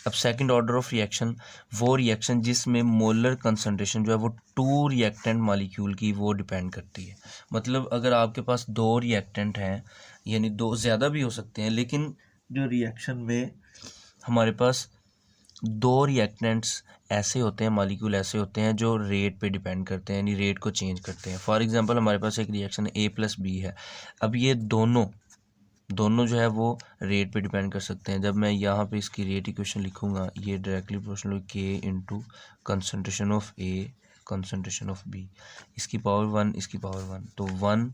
अब second order of reaction, वो reaction जिसमें मोलर कंसंट्रेशन जो है वो टू रिएक्टेंट मॉलिक्यूल की वो डिपेंड करती है। मतलब अगर आपके पास दो रिएक्टेंट हैं, यानी दो ज़्यादा भी हो सकते हैं, लेकिन जो रिएक्शन में हमारे पास दो रिएक्टेंट्स ऐसे होते हैं, मॉलिक्यूल ऐसे होते हैं जो रेट पे डिपेंड करते हैं, यानी रेट को चेंज करते हैं। फॉर एग्जांपल हमारे पास एक रिएक्शन A+B है। अब ये दोनों जो है वो रेट पे डिपेंड कर सकते हैं। जब मैं यहाँ पे इसकी रेट इक्वेशन लिखूँगा, ये directly proportional K into concentration of A concentration of B, इसकी पावर 1 इसकी पावर 1, तो 1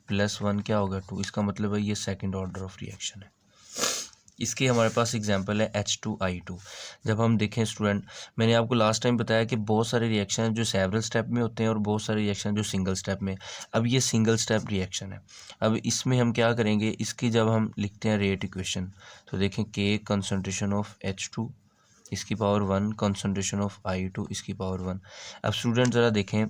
+ 1 क्या होगा 2। इसका मतलब है ये सेकंड ऑर्डर ऑफ रिएक्शन है। इसके हमारे पास एग्जांपल है H2I2। जब हम देखें स्टूडेंट, मैंने आपको लास्ट टाइम बताया कि बहुत सारे रिएक्शन हैं जो सेवरल स्टेप में होते हैं और बहुत सारे रिएक्शन जो सिंगल स्टेप में। अब ये सिंगल स्टेप रिएक्शन है। अब इसमें हम क्या करेंगे, इसकी जब हम लिखते हैं रेट इक्वेशन, तो देखें K कंसनट्रेशन ऑफ H2 इसकी पावर 1 कंसनट्रेशन ऑफ I2 इसकी पावर 1। अब स्टूडेंट ज़रा देखें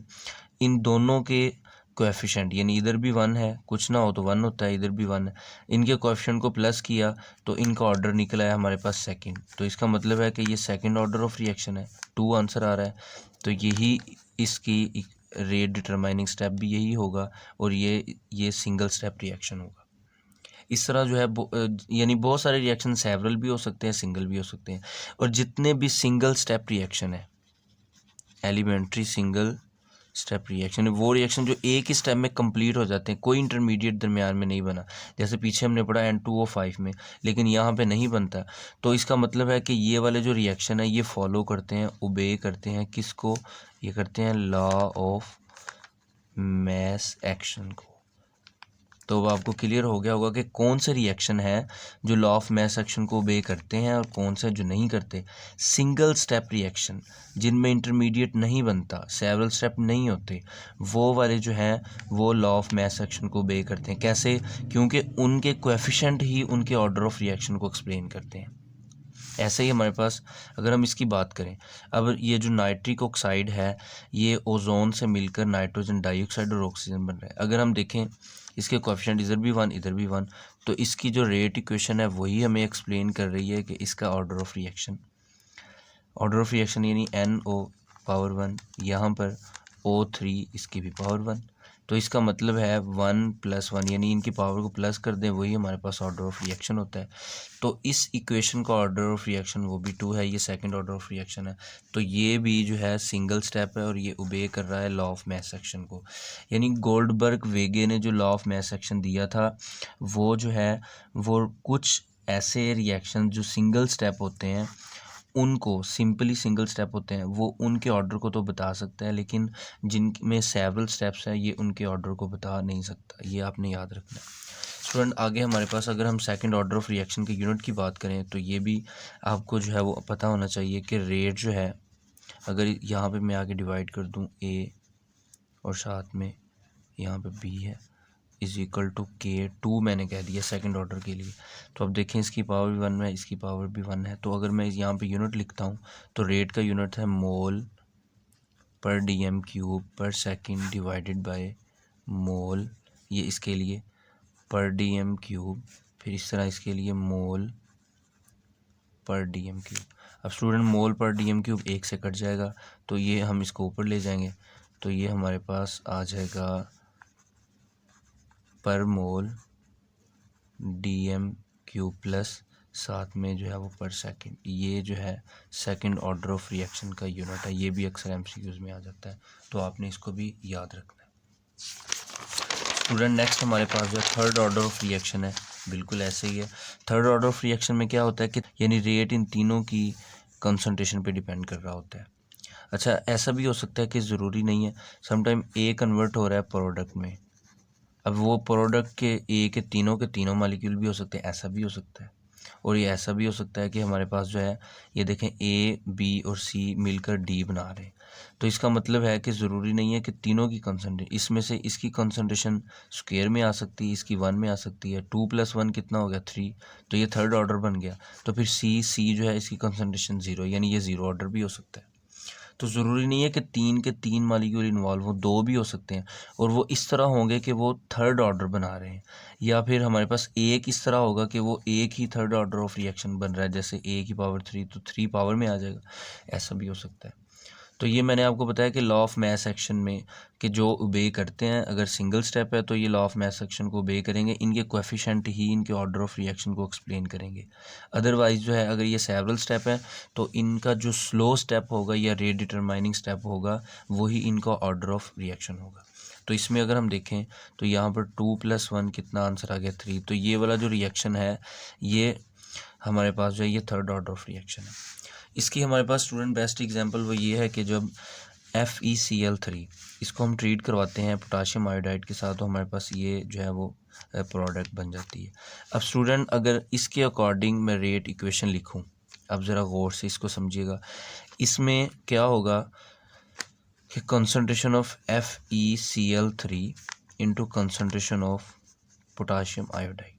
इन दोनों के कोएफिशिएंट, यानी इधर भी 1 है, कुछ ना हो तो 1 होता है, इधर भी 1 है, इनके कोएफिशिएंट को प्लस किया तो इनका ऑर्डर निकला है हमारे पास सेकंड। तो इसका मतलब है कि ये सेकंड ऑर्डर ऑफ रिएक्शन है, 2 आंसर आ रहा है। तो यही इसकी रेट डिटरमाइनिंग स्टेप भी यही होगा और ये सिंगल स्टेप रिएक्शन होगा। इस तरह जो है यानी बहुत सारे रिएक्शन सेवरल भी हो सकते हैं, सिंगल भी हो सकते हैं। और जितने भी सिंगल स्टेप रिएक्शन है, एलिमेंट्री सिंगल स्टेप रिएक्शन, वो रिएक्शन जो एक ही स्टेप में कंप्लीट हो जाते हैं, कोई इंटरमीडिएट दरमियान में नहीं बना, जैसे पीछे हमने पढ़ा N2O5 में, लेकिन यहाँ पे नहीं बनता। तो इसका मतलब है कि ये वाले जो रिएक्शन है ये फॉलो करते हैं, ओबे करते हैं किसको, ये करते हैं लॉ ऑफ मास एक्शन को। तो अब आपको क्लियर हो गया होगा कि कौन से रिएक्शन है जो लॉ ऑफ मास एक्शन को ओबे करते हैं और कौन से जो नहीं करते। सिंगल स्टेप रिएक्शन जिनमें इंटरमीडिएट नहीं बनता, सेवरल स्टेप नहीं होते, वो वाले जो हैं वो लॉ ऑफ मास एक्शन को ओबे करते हैं। कैसे? क्योंकि उनके कोएफिशिएंट ही उनके ऑर्डर ऑफ रिएक्शन को एक्सप्लेन करते हैं। ऐसे ही हमारे पास अगर हम इसकी बात करें, अब ये जो नाइट्रिक ऑक्साइड है ये ओजोन से मिलकर नाइट्रोजन डाइऑक्साइड और ऑक्सीजन बन रहा है। अगर हम देखें इसके कोएफिशिएंट इधर भी 1 इधर भी 1, तो इसकी जो रेट इक्वेशन है वही हमें एक्सप्लेन कर रही है कि इसका ऑर्डर ऑफ रिएक्शन यानी NO पावर 1, यहाँ पर O3 इसकी भी पावर 1। तो इसका मतलब है 1 + 1, यानी इनकी पावर को प्लस कर दें, वही हमारे पास ऑर्डर ऑफ रिएक्शन होता है। तो इस इक्वेशन का ऑर्डर ऑफ रिएक्शन वो भी 2 है, ये सेकंड ऑर्डर ऑफ रिएक्शन है। तो ये भी जो है सिंगल स्टेप है और ये ओबे कर रहा है लॉ ऑफ मास एक्शन को। यानी गोल्डबर्ग वेगे ने जो लॉ ऑफ मास एक्शन दिया था वो जो है वो कुछ ऐसे रिएक्शन जो सिंगल स्टेप होते हैं उनको, सिंपली सिंगल स्टेप होते हैं, वो उनके ऑर्डर को तो बता सकता है, लेकिन जिनमें सेवरल स्टेप्स हैं ये उनके ऑर्डर को बता नहीं सकता। ये आपने याद रखना है स्टूडेंट। आगे हमारे पास अगर हम सेकंड ऑर्डर ऑफ रिएक्शन के यूनिट की बात करें तो ये भी आपको जो है वो पता होना चाहिए कि रेट जो है, अगर यहाँ पे मैं आगे डिवाइड कर दूँ A और साथ में यहाँ पे B है, = K2 मैंने कह दिया सेकंड ऑर्डर के लिए। तो अब देखें इसकी पावर भी 1 है, इसकी पावर भी 1 है। तो अगर मैं यहाँ पे यूनिट लिखता हूँ तो रेट का यूनिट है मोल पर dm³/सेकंड डिवाइडेड बाय मोल, ये इसके लिए पर dm³, फिर इस तरह इसके लिए मोल पर dm³। अब स्टूडेंट मोल पर dm³ 1 से कट जाएगा तो ये हम इसको ऊपर ले जाएंगे, तो ये हमारे पास आ जाएगा पर मोल dm³ प्लस साथ में जो है वो पर सेकंड। ये जो है सेकंड ऑर्डर ऑफ रिएक्शन का यूनिट है, ये भी अक्सर MCQs में आ जाता है, तो आपने इसको भी याद रखना है स्टूडेंट। नेक्स्ट हमारे पास जो थर्ड ऑर्डर ऑफ रिएक्शन है, बिल्कुल ऐसे ही है। थर्ड ऑर्डर ऑफ रिएक्शन में क्या होता है कि यानी रेट इन तीनों की कंसंट्रेशन पे डिपेंड कर रहा होता है। अच्छा, ऐसा भी हो सकता है कि ज़रूरी नहीं है, समटाइम A कन्वर्ट हो रहा है प्रोडक्ट में, अब वो प्रोडक्ट के A के तीनों मालिक्यूल भी हो सकते हैं, ऐसा भी हो सकता है। और ये ऐसा भी हो सकता है कि हमारे पास जो है ये देखें A B और C मिलकर D बना रहे हैं। तो इसका मतलब है कि ज़रूरी नहीं है कि तीनों की कंसंट्रेशन, इसमें से इसकी कंसंट्रेशन स्क्वायर में आ सकती है, इसकी 1 में आ सकती है। 2 + 1 कितना हो गया 3, तो ये थर्ड ऑर्डर बन गया। तो फिर C जो है इसकी कंसंट्रेशन 0, यानी ये 0 ऑर्डर भी हो सकता है। तो ज़रूरी नहीं है कि 3 के 3 मॉलिक्यूल इन्वॉल्व हो, 2 भी हो सकते हैं, और वो इस तरह होंगे कि वो थर्ड ऑर्डर बना रहे हैं, या फिर हमारे पास एक इस तरह होगा कि वो एक ही थर्ड ऑर्डर ऑफ रिएक्शन बन रहा है, जैसे ए की पावर 3 तो 3 पावर में आ जाएगा, ऐसा भी हो सकता है। तो ये मैंने आपको बताया कि लॉ ऑफ मास एक्शन में कि जो ओबे करते हैं, अगर सिंगल स्टेप है तो ये लॉ ऑफ मास एक्शन को ओबे करेंगे, इनके कोएफिशिएंट ही इनके ऑर्डर ऑफ रिएक्शन को एक्सप्लेन करेंगे। अदरवाइज जो है अगर ये सेवरल स्टेप है तो इनका जो स्लो स्टेप होगा या रेट डिटरमाइनिंग स्टेप होगा वही इनका ऑर्डर ऑफ रिएक्शन होगा। तो इसमें अगर हम देखें तो यहाँ पर 2+1 कितना आंसर आ गया 3, तो ये वाला जो रिएक्शन है ये हमारे पास जो है ये थर्ड ऑर्डर ऑफ रिएक्शन है। इसकी हमारे पास स्टूडेंट बेस्ट एग्जांपल वो ये है कि जब FeCl3 इसको हम ट्रीट करवाते हैं पोटाशियम आयोडाइड के साथ, तो हमारे पास ये जो है वो प्रोडक्ट बन जाती है। अब स्टूडेंट अगर इसके अकॉर्डिंग मैं रेट इक्वेशन लिखूं, अब ज़रा गौर से इसको समझिएगा, इसमें क्या होगा कि concentration of FeCl3 into concentration of potassium iodide,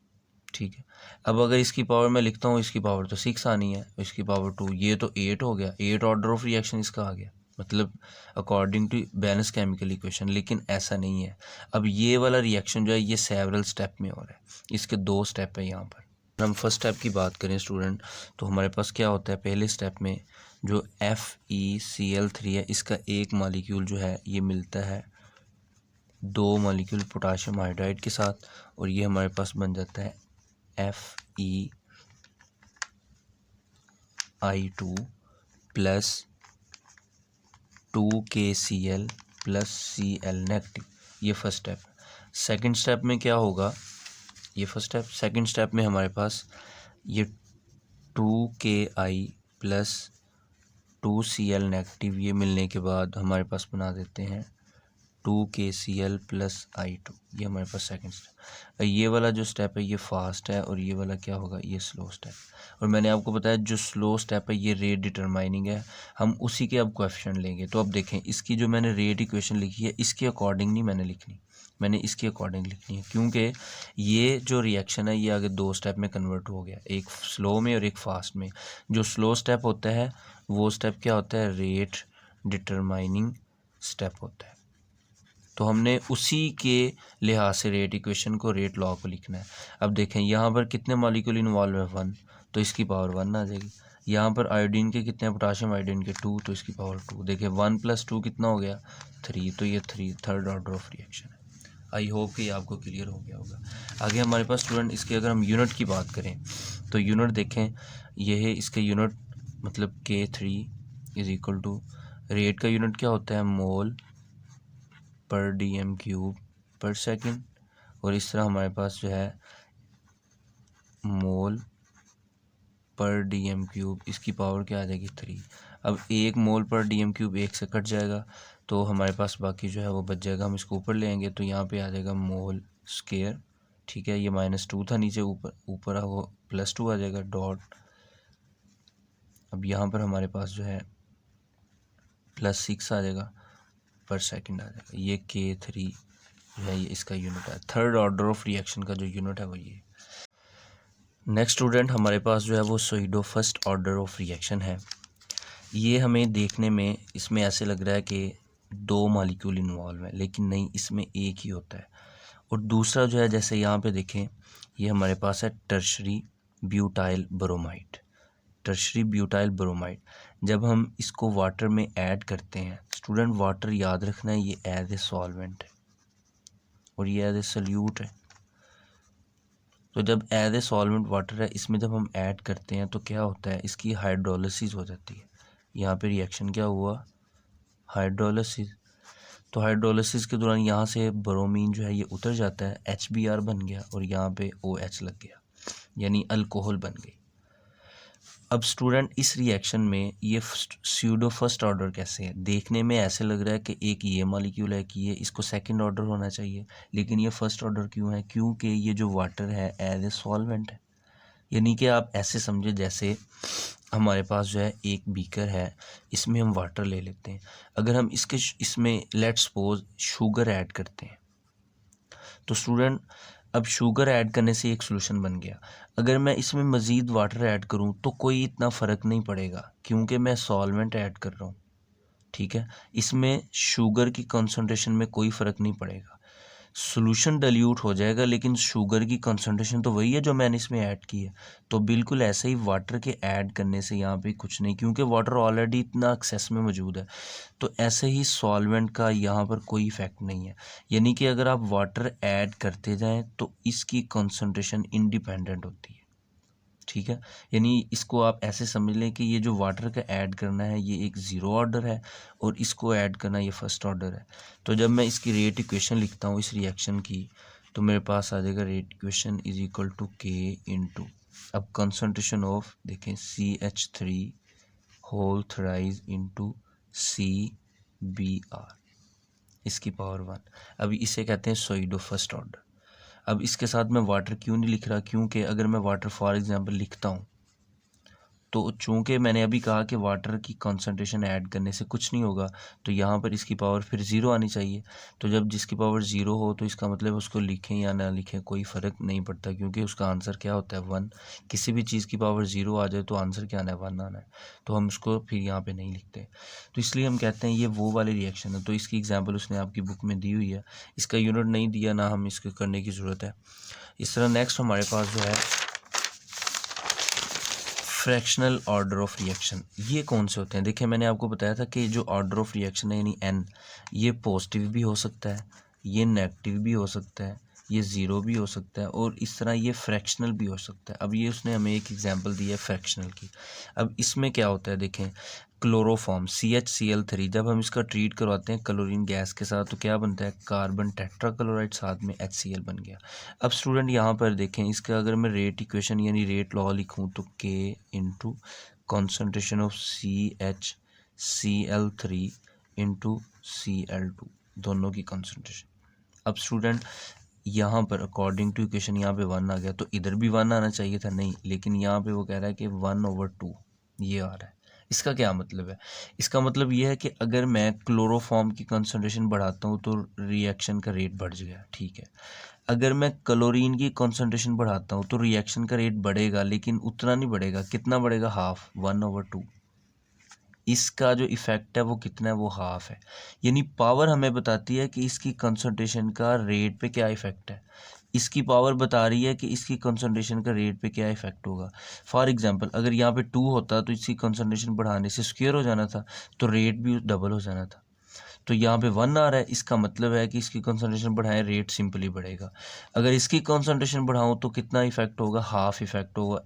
ठीक है। अब अगर इसकी पावर मैं लिखता हूँ, इसकी पावर तो 6 आनी है, इसकी पावर 2, ये तो 8 हो गया, 8 ऑर्डर ऑफ रिएक्शन इसका आ गया, मतलब according to balance chemical equation. लेकिन ऐसा नहीं है, अब ये वाला रिएक्शन जो है ये सेवरल स्टेप में हो रहा है, इसके 2 स्टेप है यहाँ पर। हम फर्स्ट स्टेप की बात करें स्टूडेंट, तो हमारे पास क्या होता है, पहले स्टेप में जो FeCl3 है इसका एक मॉलिक्यूल जो है ये मिलता है 2 मॉलिक्यूल पोटाशियम आयोडाइड के साथ, और ये हमारे पास बन जाता है FeI2 plus 2KCl plus Cl negative. ये फर्स्ट स्टेप। सेकंड स्टेप में क्या होगा, ये फर्स्ट स्टेप, सेकंड स्टेप में हमारे पास ये 2Ki प्लस 2Cl नेगेटिव ये मिलने के बाद हमारे पास बना देते हैं 2KCl प्लस I2, ये हमारे पास सेकंड स्टेप। ये वाला जो स्टेप है ये फास्ट है, और ये वाला क्या होगा, ये स्लो स्टेप। और मैंने आपको बताया जो स्लो स्टेप है ये रेट डिटरमाइनिंग है, हम उसी के अब कोएफिशिएंट लेंगे। तो अब देखें, इसकी जो मैंने रेट इक्वेशन लिखी है इसके अकॉर्डिंग नहीं मैंने लिखनी, मैंने इसके अकॉर्डिंग लिखनी है, क्योंकि ये जो रिएक्शन है ये आगे 2 स्टेप में कन्वर्ट हो गया, एक स्लो में और एक फास्ट में। जो स्लो स्टेप होता है वो स्टेप क्या होता है, रेट डिटरमाइनिंग स्टेप होता है। तो हमने उसी के लिहाज से रेट इक्वेशन को, रेट लॉ को लिखना है। अब देखें यहाँ पर कितने मॉलिक्यूल इन्वॉल्व है, 1, तो इसकी पावर 1 आ जाएगी। यहाँ पर आयोडीन के कितने हैं, पोटाशियम आयोडीन के 2, तो इसकी पावर 2। देखें 1 + 2 कितना हो गया, 3, तो ये 3 थर्ड ऑर्डर ऑफ रिएक्शन है। आई होप कि ये आपको क्लियर हो गया होगा। आगे हमारे पास स्टूडेंट इसके अगर हम यूनिट की बात करें तो यूनिट देखें, ये है इसके यूनिट, मतलब K3 = रेट का यूनिट क्या होता है, मोल पर dm³ पर सेकंड, और इस तरह हमारे पास जो है मोल पर dm³, इसकी पावर क्या आ जाएगी, 3। अब 1 मोल पर dm³ 1 से कट जाएगा, तो हमारे पास बाकी जो है वो बच जाएगा, हम इसको ऊपर ले आएंगे तो यहाँ पे आ जाएगा मोल स्क्वायर, ठीक है। ये -2 था नीचे, ऊपर वो +2 आ जाएगा डॉट। अब यहाँ पर हमारे पास जो है +6 आ जाएगा पर सेकंड आ जाएगा। ये K3 जो है ये इसका यूनिट है, थर्ड ऑर्डर ऑफ रिएक्शन का जो यूनिट है वो ये। नेक्स्ट स्टूडेंट हमारे पास जो है वो pseudo first order of reaction है। ये हमें देखने में इसमें ऐसे लग रहा है कि 2 मॉलिक्यूल इन्वॉल्व है, लेकिन नहीं, इसमें एक ही होता है। और दूसरा जो है, जैसे यहाँ पे देखें, ये हमारे पास है tertiary butyl bromide. Tertiary butyl bromide जब हम इसको वाटर में ऐड करते हैं, स्टूडेंट वाटर याद रखना है ये एज ए सॉल्वेंट है और ये एज ए सल्यूट है। तो जब एज ए सॉल्वेंट वाटर है, इसमें जब हम ऐड करते हैं तो क्या होता है, इसकी हाइड्रोलिसिस हो जाती है। यहाँ पे रिएक्शन क्या हुआ, हाइड्रोलिसिस। तो हाइड्रोलिसिस के दौरान यहाँ से ब्रोमीन जो है ये उतर जाता है, HBr बन गया और यहाँ पे OH लग गया, यानी अल्कोहल बन गई। अब स्टूडेंट इस रिएक्शन में ये स्यूडो फर्स्ट ऑर्डर कैसे है, देखने में ऐसे लग रहा है कि एक ये मॉलिक्यूल है कि ये इसको सेकंड ऑर्डर होना चाहिए, लेकिन ये फर्स्ट ऑर्डर क्यों है, क्योंकि ये जो वाटर है एज ए सॉल्वेंट है। यानी कि आप ऐसे समझे जैसे हमारे पास जो है एक बीकर है, इसमें हम वाटर ले लेते हैं, अगर हम इसमें लेट्स सपोज शुगर ऐड करते हैं, तो स्टूडेंट अब शुगर ऐड करने से एक सोल्यूशन बन गया। अगर मैं इसमें मज़ीद वाटर ऐड करूं तो कोई इतना फ़र्क नहीं पड़ेगा, क्योंकि मैं सॉल्वेंट ऐड कर रहा हूं। ठीक है। इसमें शुगर की कंसंट्रेशन में कोई फ़र्क नहीं पड़ेगा, सॉल्यूशन डाइल्यूट हो जाएगा लेकिन शुगर की कंसंट्रेशन तो वही है जो मैंने इसमें ऐड की है। तो बिल्कुल ऐसे ही वाटर के ऐड करने से यहाँ पे कुछ नहीं, क्योंकि वाटर ऑलरेडी इतना एक्सेस में मौजूद है। तो ऐसे ही सॉल्वेंट का यहाँ पर कोई इफेक्ट नहीं है, यानी कि अगर आप वाटर ऐड करते जाएं तो इसकी कंसंट्रेशन इंडिपेंडेंट होती है। ठीक है, यानी इसको आप ऐसे समझ लें कि ये जो वाटर का ऐड करना है ये एक ज़ीरो ऑर्डर है और इसको ऐड करना ये फर्स्ट ऑर्डर है। तो जब मैं इसकी रेट इक्वेशन लिखता हूँ इस रिएक्शन की, तो मेरे पास आ जाएगा rate equation is equal to k into, अब कंसंट्रेशन ऑफ देखें CH3 whole thrice into CBr इसकी पावर 1। अभी इसे कहते हैं सोइडो फर्स्ट ऑर्डर। अब इसके साथ मैं वाटर क्यों नहीं लिख रहा, क्योंकि अगर मैं वाटर फॉर एग्जांपल लिखता हूँ तो चूंकि मैंने अभी कहा कि वाटर की कंसंट्रेशन ऐड करने से कुछ नहीं होगा, तो यहाँ पर इसकी पावर फिर ज़ीरो आनी चाहिए। तो जब जिसकी पावर ज़ीरो हो तो इसका मतलब उसको लिखें या ना लिखें कोई फ़र्क नहीं पड़ता, क्योंकि उसका आंसर क्या होता है 1। किसी भी चीज़ की पावर ज़ीरो आ जाए तो आंसर क्या आना है 1 आना है, तो हम उसको फिर यहाँ पर नहीं लिखते। तो इसलिए हम कहते हैं ये वो वाली रिएक्शन है। तो इसकी एग्जाम्पल उसने आपकी बुक में दी हुई है, इसका यूनिट नहीं दिया ना हम इसको करने की ज़रूरत है। इस तरह नेक्स्ट हमारे पास जो है फ्रैक्शनल ऑर्डर ऑफ रिएक्शन, ये कौन से होते हैं? देखिए मैंने आपको बताया था कि जो ऑर्डर ऑफ रिएक्शन है यानी n, ये पॉजिटिव भी हो सकता है, ये नेगेटिव भी हो सकता है, ये ज़ीरो भी हो सकता है और इस तरह ये फ्रैक्शनल भी हो सकता है। अब ये उसने हमें एक एग्जांपल दी है फ्रैक्शनल की। अब इसमें क्या होता है देखें, क्लोरोफॉर्म CHCl3 जब हम इसका ट्रीट करवाते हैं क्लोरीन गैस के साथ तो क्या बनता है, कार्बन टेट्राक्लोराइड साथ में HCl बन गया। अब स्टूडेंट यहाँ पर देखें, इसका अगर मैं रेट इक्वेशन यानी रेट लॉ लिखूँ तो K into concentration of CHCl3 into Cl2 दोनों की कॉन्सेंट्रेशन। अब स्टूडेंट यहाँ पर अकॉर्डिंग टू इक्वेशन यहाँ पे 1 आ गया, तो इधर भी 1 आना चाहिए था, नहीं, लेकिन यहाँ पे वो कह रहा है कि 1/2 ये आ रहा है। इसका क्या मतलब है? इसका मतलब ये है कि अगर मैं क्लोरोफॉर्म की कंसंट्रेशन बढ़ाता हूँ तो रिएक्शन का रेट बढ़ गया, ठीक है। अगर मैं क्लोरीन की कंसंट्रेशन बढ़ाता हूँ तो रिएक्शन का रेट बढ़ेगा, लेकिन उतना नहीं बढ़ेगा। कितना बढ़ेगा? हाफ, 1/2। इसका जो इफ़ेक्ट है वो कितना है, वो हाफ है। यानी पावर हमें बताती है कि इसकी कंसंट्रेशन का रेट पे क्या इफ़ेक्ट है, इसकी पावर बता रही है कि इसकी कंसंट्रेशन का रेट पे क्या इफ़ेक्ट होगा। फॉर एग्जांपल अगर यहाँ पे 2 होता तो इसकी कंसंट्रेशन बढ़ाने से स्क्वायर हो जाना था, तो रेट भी डबल हो जाना था। तो यहाँ पे 1 आ रहा है, इसका मतलब है कि इसकी कंसंट्रेशन बढ़ाएं, रेट सिंपली बढ़ेगा। अगर इसकी कंसंट्रेशन बढ़ाऊँ तो कितना इफेक्ट होगा, हाफ इफेक्ट होगा,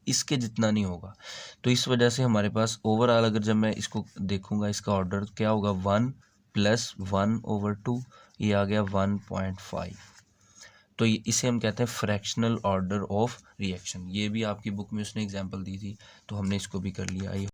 इसके जितना नहीं होगा। तो इस वजह से हमारे पास ओवरऑल अगर जब मैं इसको देखूंगा इसका ऑर्डर क्या होगा, 1 + 1/2, ये आ गया 1.5। तो इसे हम कहते हैं फ्रैक्शनल ऑर्डर ऑफ रिएक्शन। ये भी आपकी बुक में उसने एग्जाम्पल दी थी, तो हमने इसको भी कर लिया।